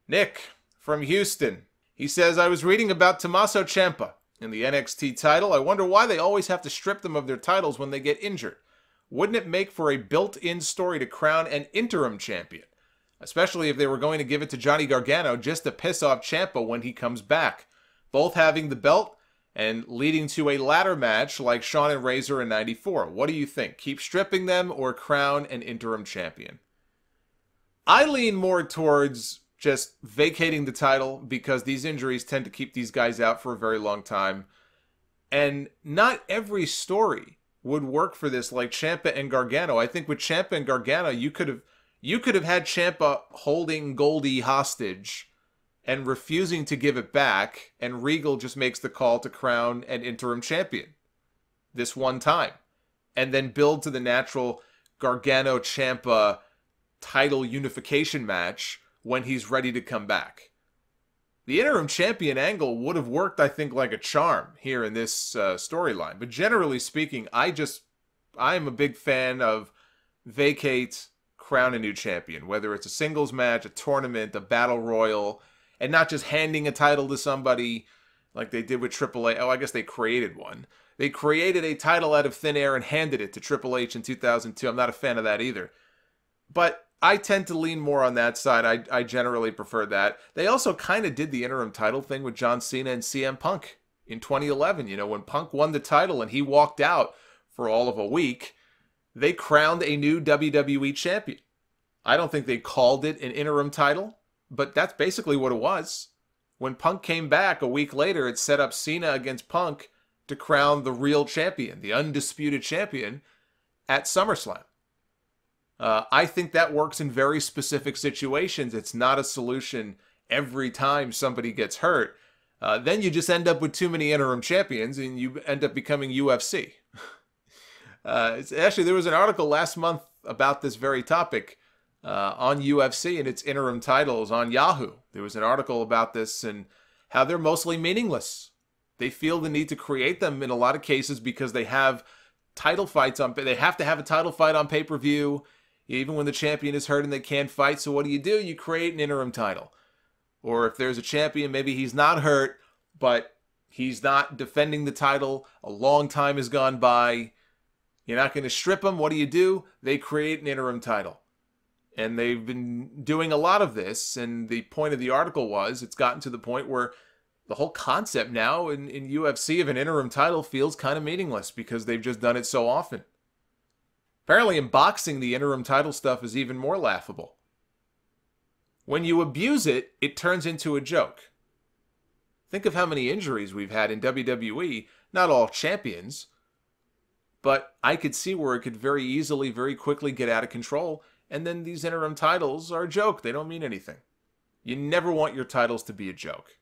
Nick from Houston. He says, I was reading about Tommaso Ciampa in the NXT title. I wonder why they always have to strip them of their titles when they get injured. Wouldn't it make for a built-in story to crown an interim champion? Especially if they were going to give it to Johnny Gargano just to piss off Ciampa when he comes back. Both having the belt and leading to a ladder match like Shawn and Razor in '94. What do you think? Keep stripping them or crown an interim champion? I lean more towards just vacating the title because these injuries tend to keep these guys out for a very long time. And not every story would work for this like Ciampa and Gargano. I think with Ciampa and Gargano, you could have had Ciampa holding Goldie hostage and refusing to give it back, and Regal just makes the call to crown an interim champion this one time, and then build to the natural Gargano-Ciampa title unification match when he's ready to come back. The interim champion angle would have worked, I think, like a charm here in this storyline. But generally speaking, I'm a big fan of vacate, crown a new champion, whether it's a singles match, a tournament, a battle royal, and not just handing a title to somebody like they did with Triple H. Oh, I guess they created one. They created a title out of thin air and handed it to Triple H in 2002. I'm not a fan of that either. But I tend to lean more on that side. I generally prefer that. They also kind of did the interim title thing with John Cena and CM Punk in 2011. You know, when Punk won the title and he walked out for all of a week, they crowned a new WWE champion. I don't think they called it an interim title, but that's basically what it was. When Punk came back a week later, it set up Cena against Punk to crown the real champion, the undisputed champion, at SummerSlam. I think that works in very specific situations. It's not a solution every time somebody gets hurt. Then you just end up with too many interim champions and you end up becoming UFC. Actually, there was an article last month about this very topic on UFC and its interim titles on Yahoo. There was an article about this and how they're mostly meaningless. They feel the need to create them in a lot of cases because they have title fights on. They have to have a title fight on pay-per-view, even when the champion is hurt and they can't fight. So what do? You create an interim title. Or if there's a champion, maybe he's not hurt, but he's not defending the title. A long time has gone by. You're not going to strip him. What do? They create an interim title. And they've been doing a lot of this. And the point of the article was it's gotten to the point where the whole concept now in UFC of an interim title feels kind of meaningless because they've just done it so often. Apparently in boxing, the interim title stuff is even more laughable. When you abuse it, it turns into a joke. Think of how many injuries we've had in WWE, not all champions, but I could see where it could very easily, very quickly get out of control, and then these interim titles are a joke. They don't mean anything. You never want your titles to be a joke.